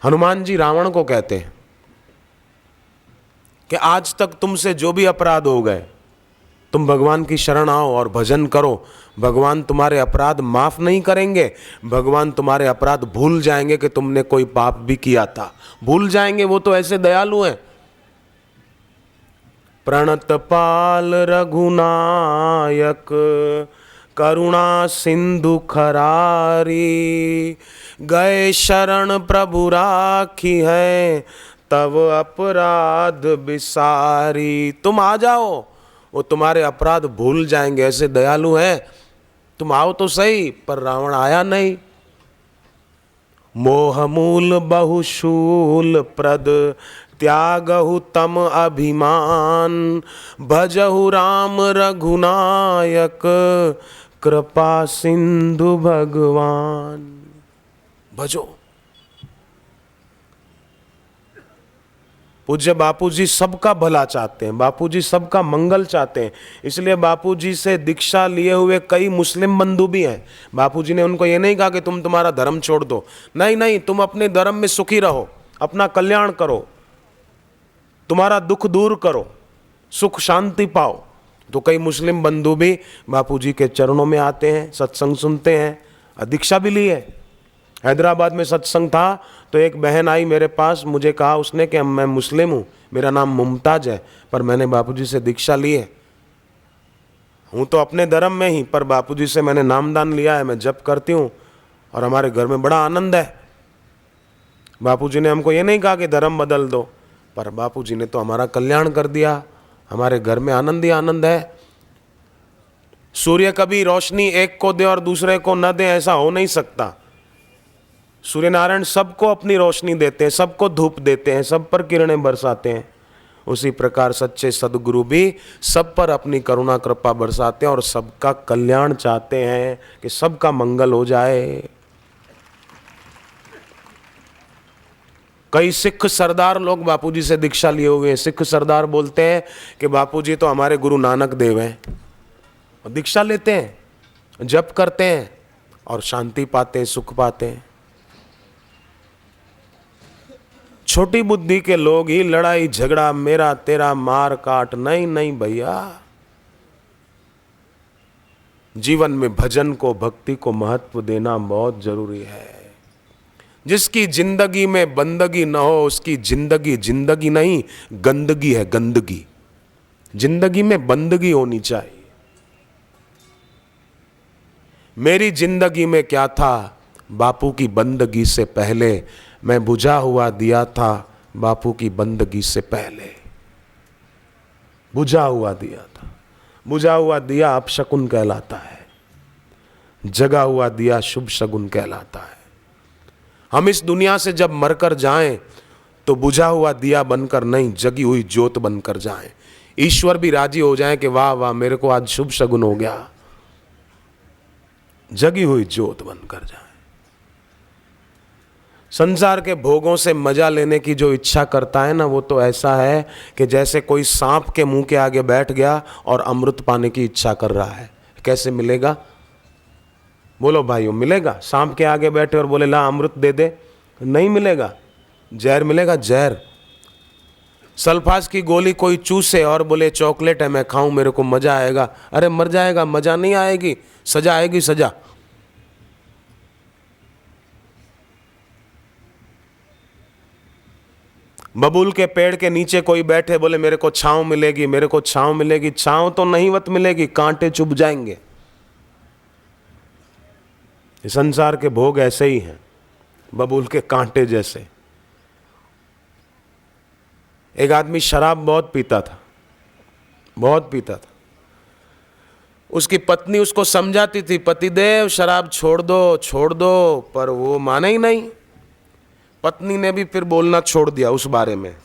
हनुमान जी रावण को कहते हैं कि आज तक तुमसे जो भी अपराध हो गए, तुम भगवान की शरण आओ और भजन करो, भगवान तुम्हारे अपराध माफ नहीं करेंगे, भगवान तुम्हारे अपराध भूल जाएंगे कि तुमने कोई पाप भी किया था, भूल जाएंगे, वो तो ऐसे दयालु हैं। प्रणतपाल रघुनायक करुणा सिंधु खरारी, गए शरण प्रभु राखी है तब अपराध बिसारी। तुम आ जाओ, वो तुम्हारे अपराध भूल जाएंगे, ऐसे दयालु हैं। तुम आओ तो सही। पर रावण आया नहीं। मोह मूल बहुशूल प्रद त्यागहु तम अभिमान, भजहु राम रघुनायक कृपा सिंधु भगवान। भजो। पूज्य बापूजी सबका भला चाहते हैं, बापूजी सबका मंगल चाहते हैं। इसलिए बापूजी से दीक्षा लिए हुए कई मुस्लिम बंधु भी हैं। बापूजी ने उनको ये नहीं कहा कि तुम तुम्हारा धर्म छोड़ दो, नहीं नहीं, तुम अपने धर्म में सुखी रहो, अपना कल्याण करो, तुम्हारा दुख दूर करो, सुख शांति पाओ। तो कई मुस्लिम बंधु भी बापूजी के चरणों में आते हैं, सत्संग सुनते हैं, दीक्षा भी ली है। हैदराबाद में सत्संग था तो एक बहन आई मेरे पास, मुझे कहा उसने कि मैं मुस्लिम हूँ, मेरा नाम मुमताज है, पर मैंने बापूजी से दीक्षा ली है। हूँ तो अपने धर्म में ही, पर बापूजी से मैंने नामदान लिया है, मैं जप करती हूँ और हमारे घर में बड़ा आनंद है। बापूजी ने हमको ये नहीं कहा कि धर्म बदल दो, पर बापूजी ने तो हमारा कल्याण कर दिया, हमारे घर में आनंद ही आनंद है। सूर्य कभी रोशनी एक को दे और दूसरे को न दे, ऐसा हो नहीं सकता। सूर्य नारायण सबको अपनी रोशनी देते हैं, सबको धूप देते हैं, सब पर किरणें बरसाते हैं। उसी प्रकार सच्चे सद्गुरु भी सब पर अपनी करुणा कृपा बरसाते हैं और सबका कल्याण चाहते हैं कि सबका मंगल हो जाए। कई सिख सरदार लोग बापूजी से दीक्षा लिए हुए हैं। सिख सरदार बोलते हैं कि बापूजी तो हमारे गुरु नानक देव हैं, दीक्षा लेते हैं, जप करते हैं और शांति पाते हैं, सुख पाते हैं। छोटी बुद्धि के लोग ही लड़ाई झगड़ा, मेरा तेरा, मार काट, नहीं नहीं भैया। जीवन में भजन को, भक्ति को महत्व देना बहुत जरूरी है। जिसकी जिंदगी में बंदगी न हो उसकी जिंदगी जिंदगी नहीं, गंदगी है, गंदगी। जिंदगी में बंदगी होनी चाहिए। मेरी जिंदगी में क्या था? बापू की बंदगी से पहले मैं बुझा हुआ दिया था, बापू की बंदगी से पहले बुझा हुआ दिया था। बुझा हुआ दिया अपशकुन कहलाता है, जगा हुआ दिया शुभ शगुन कहलाता है। हम इस दुनिया से जब मरकर जाएं तो बुझा हुआ दिया बनकर नहीं, जगी हुई ज्योत बनकर जाएं। ईश्वर भी राजी हो जाए कि वाह वाह, मेरे को आज शुभ शगुन हो गया, जगी हुई ज्योत बनकर जाए। संसार के भोगों से मजा लेने की जो इच्छा करता है ना, वो तो ऐसा है कि जैसे कोई सांप के मुंह के आगे बैठ गया और अमृत पाने की इच्छा कर रहा है। कैसे मिलेगा? बोलो भाइयों, मिलेगा? सांप के आगे बैठे और बोले ला अमृत दे दे, नहीं मिलेगा। जहर मिलेगा, जहर। सल्फास की गोली कोई चूसे और बोले चॉकलेट है मैं खाऊं, मेरे को मजा आएगा, अरे मर जाएगा। मजा नहीं आएगी, सजा आएगी, सजा। बबूल के पेड़ के नीचे कोई बैठे, बोले मेरे को छांव मिलेगी, मेरे को छांव मिलेगी। छांव तो नहीं वत मिलेगी, कांटे चुभ जाएंगे। संसार के भोग ऐसे ही हैं, बबूल के कांटे जैसे। एक आदमी शराब बहुत पीता था, बहुत पीता था। उसकी पत्नी उसको समझाती थी, पतिदेव शराब छोड़ दो, छोड़ दो, पर वो माने ही नहीं। पत्नी ने भी फिर बोलना छोड़ दिया उस बारे में।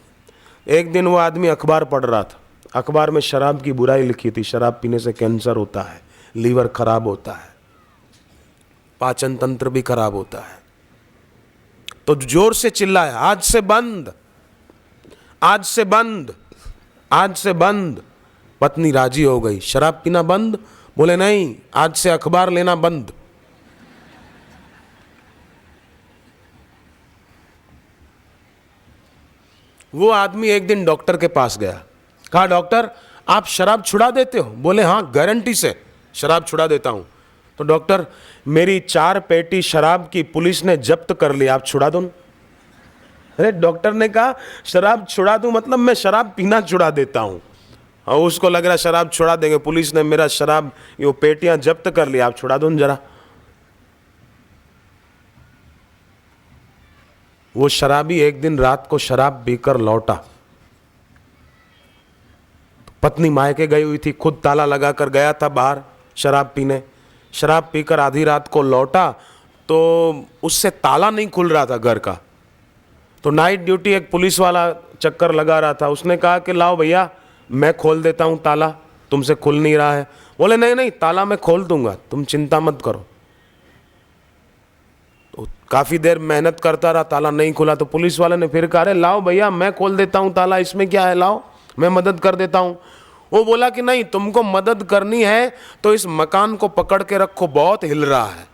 एक दिन वो आदमी अखबार पढ़ रहा था, अखबार में शराब की बुराई लिखी थी, शराब पीने से कैंसर होता है, लीवर खराब होता है, पाचन तंत्र भी खराब होता है। तो जोर से चिल्लाया, आज से बंद, आज से बंद, आज से बंद। पत्नी राजी हो गई, शराब पीना बंद? बोले नहीं, आज से अखबार लेना बंद। वो आदमी एक दिन डॉक्टर के पास गया, कहा डॉक्टर आप शराब छुड़ा देते हो? बोले हाँ गारंटी से शराब छुड़ा देता हूं। तो डॉक्टर मेरी 4 पेटी शराब की पुलिस ने जब्त कर ली, आप छुड़ा दो। अरे डॉक्टर ने कहा शराब छुड़ा दूं मतलब मैं शराब पीना छुड़ा देता हूं। और उसको लग रहा शराब छुड़ा देंगे, पुलिस ने मेरा शराब ये पेटियां जब्त कर ली, आप छुड़ा दो जरा। वो शराबी एक दिन रात को शराब पीकर लौटा। पत्नी मायके गई हुई थी, खुद ताला लगाकर गया था बाहर शराब पीने। शराब पीकर आधी रात को लौटा तो उससे ताला नहीं खुल रहा था घर का। तो नाइट ड्यूटी एक पुलिस वाला चक्कर लगा रहा था, उसने कहा कि लाओ भैया मैं खोल देता हूँ ताला, तुमसे खुल नहीं रहा है। बोले नहीं नहीं ताला मैं खोल दूंगा, तुम चिंता मत करो। तो काफ़ी देर मेहनत करता रहा, ताला नहीं खुला। तो पुलिस वाले ने फिर कहा अरे लाओ भैया मैं खोल देता हूँ ताला, इसमें क्या है, लाओ मैं मदद कर देता हूँ। वो बोला कि नहीं तुमको मदद करनी है तो इस मकान को पकड़ के रखो, बहुत हिल रहा है।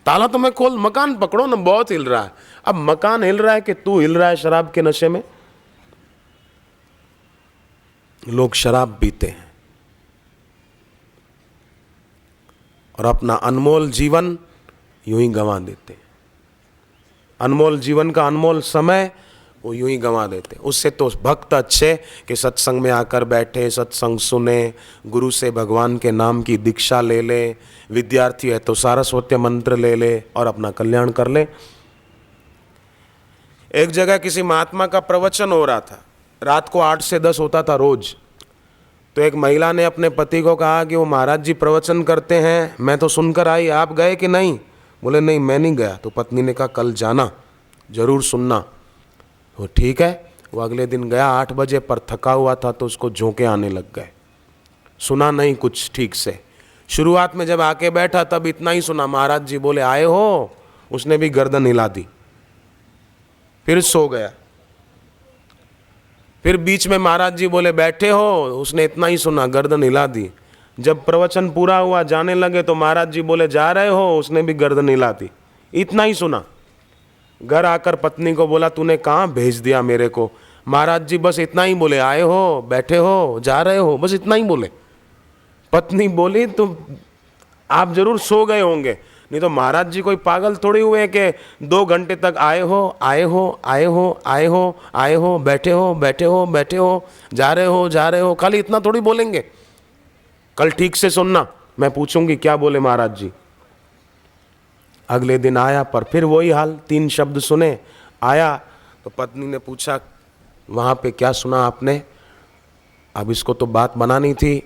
ताला तो मैं खोल, मकान पकड़ो ना, बहुत हिल रहा है। अब मकान हिल रहा है कि तू हिल रहा है शराब के नशे में? लोग शराब पीते हैं और अपना अनमोल जीवन यूं ही गंवा देते हैं। अनमोल जीवन का अनमोल समय वो यूं ही गंवा देते। उससे तो भक्त अच्छे कि सत्संग में आकर बैठे, सत्संग सुने, गुरु से भगवान के नाम की दीक्षा ले ले, विद्यार्थी है तो सारस्वत मंत्र ले ले और अपना कल्याण कर ले। एक जगह किसी महात्मा का प्रवचन हो रहा था, रात को 8 से 10 होता था रोज। तो एक महिला ने अपने पति को कहा कि वो महाराज जी प्रवचन करते हैं, मैं तो सुनकर आई, आप गए कि नहीं? बोले नहीं मैं नहीं गया। तो पत्नी ने कहा कल जाना, जरूर सुनना। वो ठीक है, वो अगले दिन गया 8 बजे, पर थका हुआ था तो उसको झोंके आने लग गए, सुना नहीं कुछ ठीक से। शुरुआत में जब आके बैठा तब इतना ही सुना, महाराज जी बोले आए हो, उसने भी गर्दन हिला दी, फिर सो गया। फिर बीच में महाराज जी बोले बैठे हो, उसने इतना ही सुना, गर्दन हिला दी। जब प्रवचन पूरा हुआ जाने लगे तो महाराज जी बोले जा रहे हो, उसने भी गर्दन हिला दी, इतना ही सुना। घर आकर पत्नी को बोला तूने कहाँ भेज दिया मेरे को? महाराज जी बस इतना ही बोले, आए हो, बैठे हो, जा रहे हो, बस इतना ही बोले। पत्नी बोली तो आप जरूर सो गए होंगे, नहीं तो महाराज जी कोई पागल थोड़ी हुए कि 2 घंटे तक आए हो, आए हो, आए हो, आए हो, आए हो, बैठे हो, बैठे हो, बैठे हो, जा रहे हो, जा रहे हो, खाली इतना थोड़ी बोलेंगे। कल ठीक से सुनना, मैं पूछूंगी क्या बोले महाराज जी। अगले दिन आया पर फिर वही हाल, 3 शब्द सुने। आया तो पत्नी ने पूछा वहाँ पे क्या सुना आपने? अब इसको तो बात बनानी थी।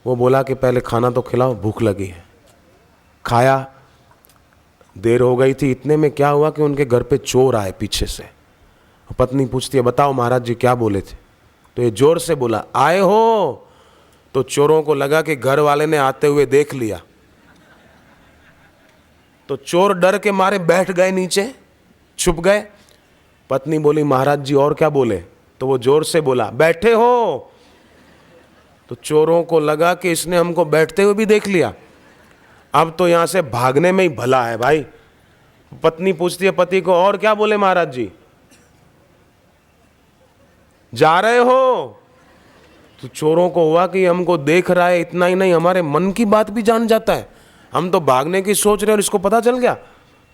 वो बोला कि पहले खाना तो खिलाओ, भूख लगी है। खाया, देर हो गई थी। इतने में क्या हुआ कि उनके घर पे चोर आए पीछे से। पत्नी पूछती है बताओ महाराज जी क्या बोले थे? तो ये जोर से बोला आए हो। तो चोरों को लगा कि घर वाले ने आते हुए देख लिया, तो चोर डर के मारे बैठ गए नीचे, छुप गए। पत्नी बोली महाराज जी और क्या बोले? तो वो जोर से बोला बैठे हो। तो चोरों को लगा कि इसने हमको बैठते हुए भी देख लिया, अब तो यहां से भागने में ही भला है भाई। पत्नी पूछती है पति को और क्या बोले महाराज जी? जा रहे हो? तो चोरों को हुआ कि हमको देख रहा है, इतना ही नहीं हमारे मन की बात भी जान जाता है। हम तो भागने की सोच रहे और इसको पता चल गया।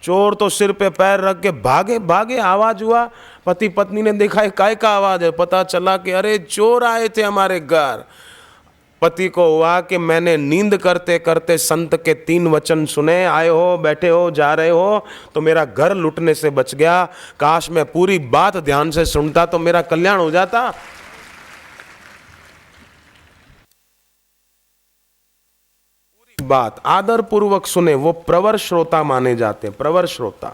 चोर तो सिर पे पैर रख के भागे भागे। आवाज हुआ, पति पत्नी ने देखा काय का आवाज है, पता चला कि अरे चोर आए थे हमारे घर। पति को हुआ कि मैंने नींद करते करते संत के 3 वचन सुने, आए हो, बैठे हो, जा रहे हो, तो मेरा घर लुटने से बच गया। काश मैं पूरी बात ध्यान से सुनता तो मेरा कल्याण हो जाता। बात आदर पूर्वक सुने, वो प्रवर श्रोता माने जाते हैं, प्रवर श्रोता।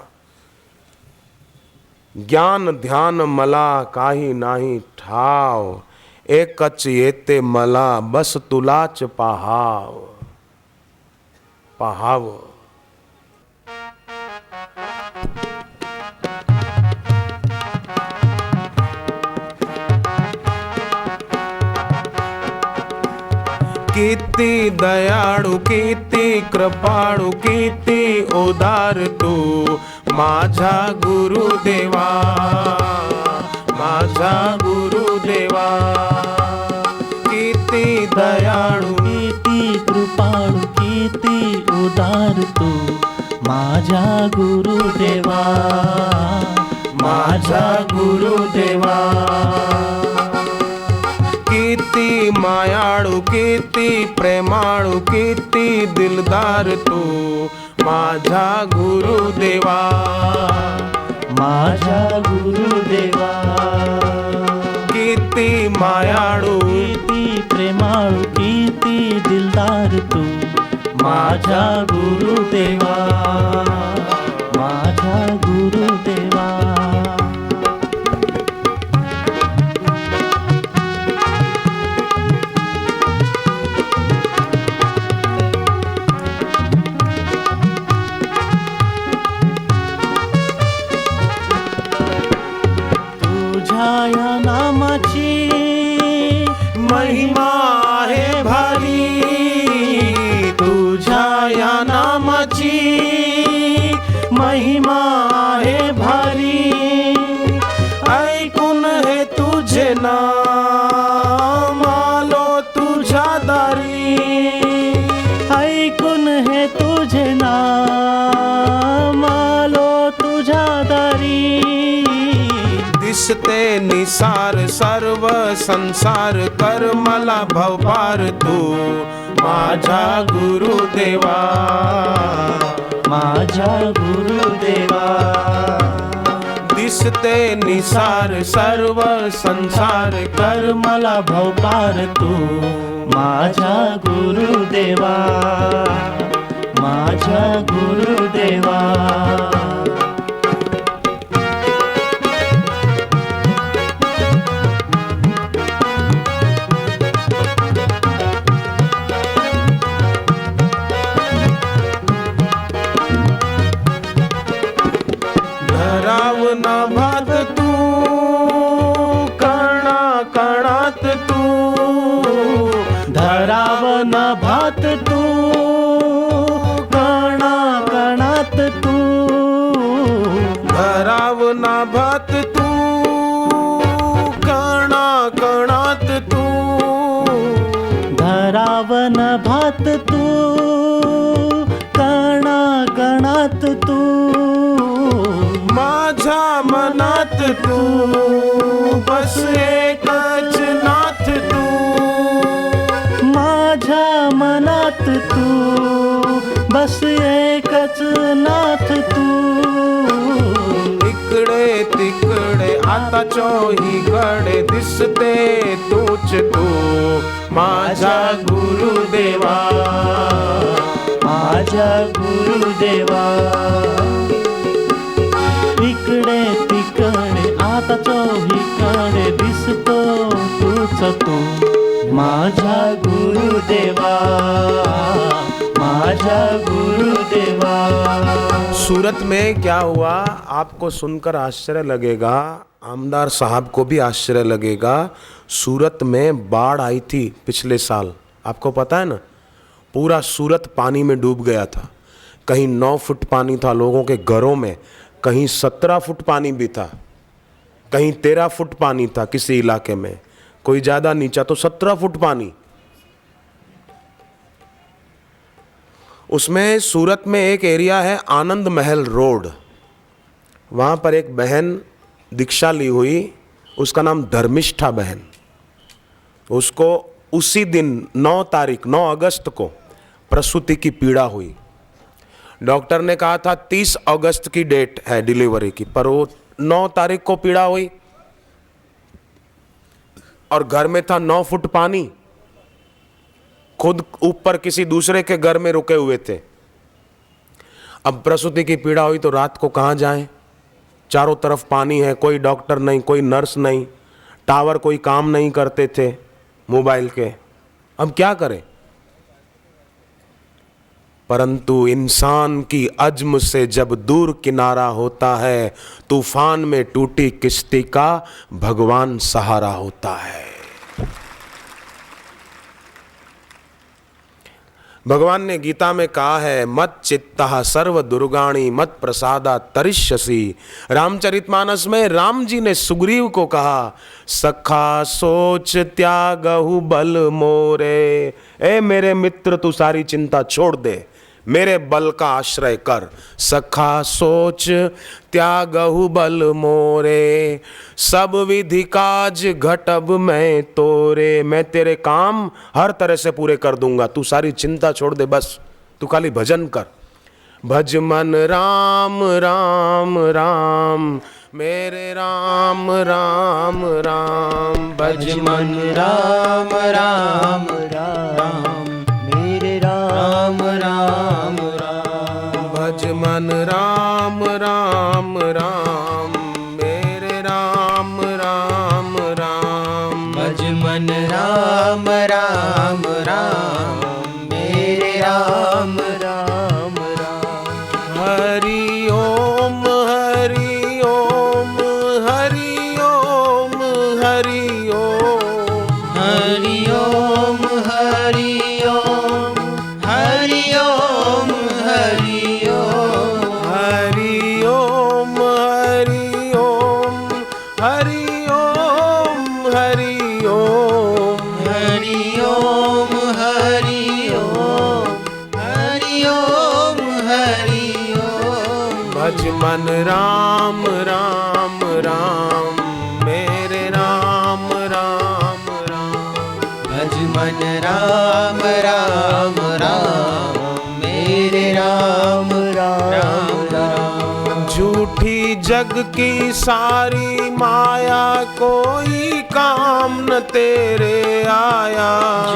ज्ञान ध्यान मला काही नाही ठाव, एकच येते मला बस तुलाच पाहाव, पाहाव। कीर्ति दयाळू, कीर्ति कृपाळू, कीर्ति उदार तू माझा गुरुदेवा, माझा गुरुदेवा किती दयाळू किती कृपाळू किती उदार तू माझा गुरुदेवा माझा गुरुदेवा किती मायाळू किती प्रेमाळू किती दिलदार तू माझा गुरुदेवा माझा गुरुदेवा किती मायाळू किती प्रेमाळू किती दिलदार तू माझा गुरुदेवा माझा गुरुदेवा तुझ्या या नामाची महिमा आहे भारी तुझ्या या नामाची महिमा आहे भारी ऐकून हे तुझे नाम आलो तुझ्या दारी ऐकून हे तुझे नाम आलो तुझ्या दारी दिसते निसार सर्व संसार कर मला भवभार तू माझा गुरुदेवा माझा गुरुदेवा दिसते निसार सर्व संसार कर मला भवपार तू माझा गुरुदेवा माझा गुरुदेवा धराव ना भात तू कणा कणात तू धराव न भात तू कणा कणात तू धराव ना भात तू कणा कणात तू धराव न भात तू कणा कणात तू माझ्या मनात तू बस एकच नाथ तू माझ्या मनात तू बस एकच नाथ तू इकडे तिकडे आता चोहीकडे दिसते तूच तू माझा गुरुदेवा माझा गुरुदेवा इकडे तिकडे आता चोहीकडे दिसतो तूच तू माझा गुरुदेवा माझा गुरुदेवा सूरत में क्या हुआ आपको सुनकर आश्चर्य लगेगा आमदार साहब को भी आश्चर्य लगेगा सूरत में बाढ़ आई थी पिछले साल आपको पता है ना पूरा सूरत पानी में डूब गया था कहीं 9 फुट पानी था लोगों के घरों में कहीं 17 फुट पानी भी था कहीं 13 फुट पानी था किसी इलाके में कोई ज़्यादा नीचा तो 17 फुट पानी उसमें सूरत में एक एरिया है आनंद महल रोड वहाँ पर एक बहन दीक्षा ली हुई उसका नाम धर्मिष्ठा बहन उसको उसी दिन 9 अगस्त को प्रसूति की पीड़ा हुई डॉक्टर ने कहा था 30 अगस्त की डेट है डिलीवरी की पर वो 9 तारीख को पीड़ा हुई और घर में था 9 फुट पानी खुद ऊपर किसी दूसरे के घर में रुके हुए थे अब प्रसूति की पीड़ा हुई तो रात को कहाँ जाएं चारों तरफ पानी है कोई डॉक्टर नहीं कोई नर्स नहीं टावर कोई काम नहीं करते थे मोबाइल के अब क्या करें परंतु इंसान की अज़्म से जब दूर किनारा होता है तूफान में टूटी किश्ती का भगवान सहारा होता है भगवान ने गीता में कहा है, मत चित्तः सर्व दुर्गाणी मत प्रसादा तरिष्यसि। रामचरितमानस में राम जी ने सुग्रीव को कहा, सखा सोच त्यागहु बल मोरे। ए मेरे मित्र, तू सारी चिंता छोड़ दे, मेरे बल का आश्रय कर। सखा सोच त्यागहु बल मोरे, सब विधि काज घटब मैं तोरे। मैं तेरे काम हर तरह से पूरे कर दूंगा, तू सारी चिंता छोड़ दे, बस तू खाली भजन कर। भज मन राम राम राम, मेरे राम राम राम। भज मन राम राम राम, मेरे राम राम राम। भज मन राम राम राम, मेरे राम राम राम। भज मन राम राम राम, मेरे राम राम राम। हरि ओम हरि ओम हरि ओम हरि ओम। हरि ओम हरि ओम हरि ओम हरि ओम। हरि ओम हरि ओम हरि ओम हरि ओम। हरि ओम हरि ओम हरि ओम हरि ओम। भज मन राम राम राम, मेरे राम राम राम। भज मन राम राम राम, मेरे राम राम राम। झूठी जग की सारी माया, कोई काम न तेरे आया।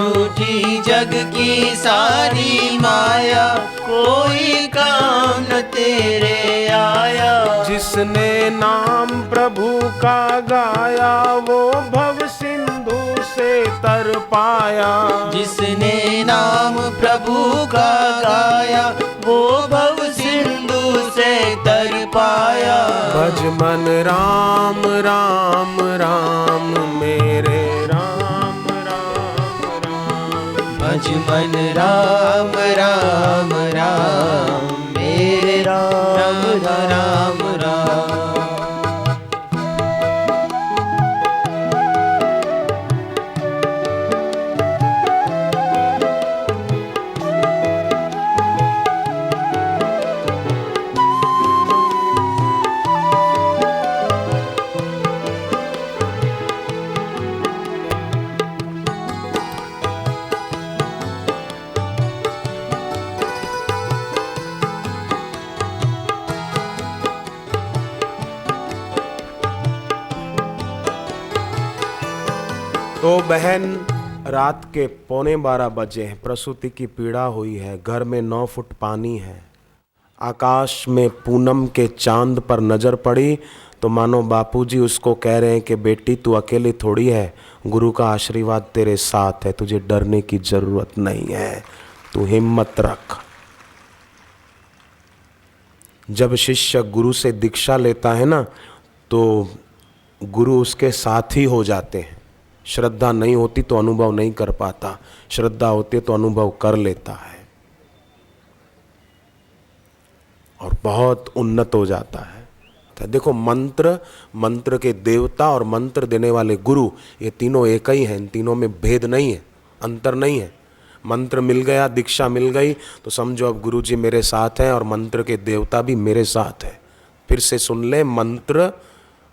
झूठी जग की सारी माया, कोई काम न तेरे आया। जिसने नाम प्रभु का गाया, वो भव सिंधु से तर पाया। जिसने नाम प्रभु का गाया, वो भव सिंधु से तर पाया। भज मन राम राम राम, मेरे राम राम राम। भज मन राम राम राम, मेरे राम राम राम। तो बहन, रात के 11:15 बजे हैं, प्रसूति की पीड़ा हुई है, घर में 9 फुट पानी है। आकाश में पूनम के चांद पर नजर पड़ी तो मानो बापूजी उसको कह रहे हैं कि बेटी तू अकेली थोड़ी है, गुरु का आशीर्वाद तेरे साथ है, तुझे डरने की जरूरत नहीं है, तू हिम्मत रख। जब शिष्य गुरु से दीक्षा लेता है ना, तो गुरु उसके साथ ही हो जाते हैं। श्रद्धा नहीं होती तो अनुभव नहीं कर पाता, श्रद्धा होती है तो अनुभव कर लेता है और बहुत उन्नत हो जाता है। तो देखो, मंत्र के देवता और मंत्र देने वाले गुरु, ये तीनों एक ही हैं, इन तीनों में भेद नहीं है, अंतर नहीं है। मंत्र मिल गया, दीक्षा मिल गई तो समझो अब गुरु जी मेरे साथ हैं और मंत्र के देवता भी मेरे साथ है। फिर से सुन ले,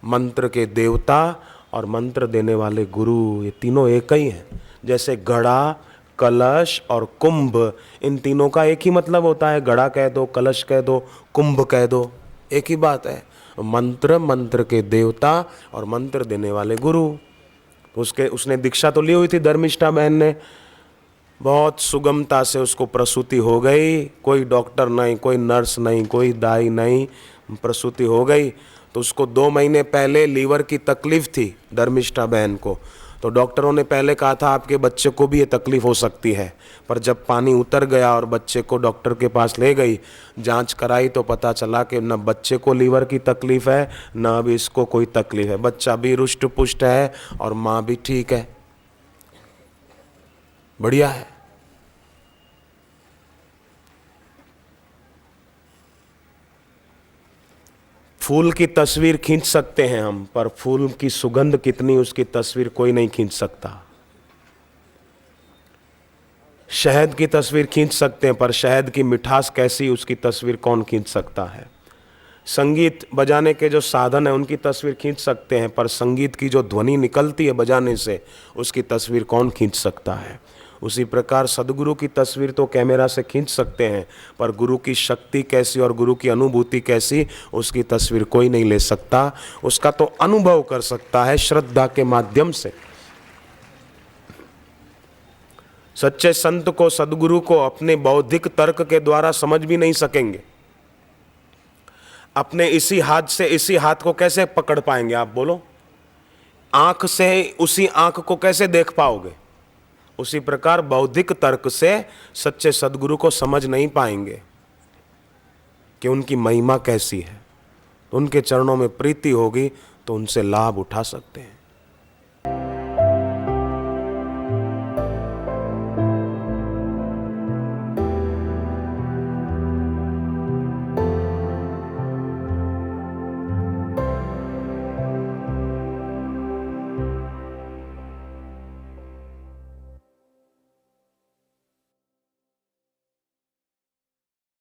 मंत्र के देवता और मंत्र देने वाले गुरु, ये तीनों एक ही हैं। जैसे घड़ा, कलश और कुंभ, इन तीनों का एक ही मतलब होता है। घड़ा कह दो, कलश कह दो, कुंभ कह दो, एक ही बात है। मंत्र के देवता और मंत्र देने वाले गुरु। उसने दीक्षा तो ली हुई थी धर्मिष्ठा बहन ने, बहुत सुगमता से उसको प्रसूति हो गई, कोई डॉक्टर नहीं, कोई नर्स नहीं, कोई दाई नहीं, प्रसूति हो गई। तो उसको 2 महीने पहले लीवर की तकलीफ थी धर्मिष्ठा बहन को, तो डॉक्टरों ने पहले कहा था आपके बच्चे को भी ये तकलीफ हो सकती है, पर जब पानी उतर गया और बच्चे को डॉक्टर के पास ले गई, जांच कराई तो पता चला कि न बच्चे को लीवर की तकलीफ है, न अभी इसको कोई तकलीफ है। बच्चा भी रुष्ट पुष्ट है और माँ भी ठीक है, बढ़िया है। फूल की तस्वीर खींच सकते हैं हम, पर फूल की सुगंध कितनी उसकी तस्वीर कोई नहीं खींच सकता। शहद की तस्वीर खींच सकते हैं, पर शहद की मिठास कैसी उसकी तस्वीर कौन खींच सकता है। संगीत बजाने के जो साधन है उनकी तस्वीर खींच सकते हैं, पर संगीत की जो ध्वनि निकलती है बजाने से उसकी तस्वीर कौन खींच सकता है। उसी प्रकार सदगुरु की तस्वीर तो कैमरा से खींच सकते हैं, पर गुरु की शक्ति कैसी और गुरु की अनुभूति कैसी उसकी तस्वीर कोई नहीं ले सकता। उसका तो अनुभव कर सकता है श्रद्धा के माध्यम से। सच्चे संत को, सदगुरु को अपने बौद्धिक तर्क के द्वारा समझ भी नहीं सकेंगे। अपने इसी हाथ से इसी हाथ को कैसे पकड़ पाएंगे आप बोलो? आंख से उसी आंख को कैसे देख पाओगे? उसी प्रकार बौद्धिक तर्क से सच्चे सदगुरु को समझ नहीं पाएंगे कि उनकी महिमा कैसी है। उनके चरणों में प्रीति होगी तो उनसे लाभ उठा सकते हैं।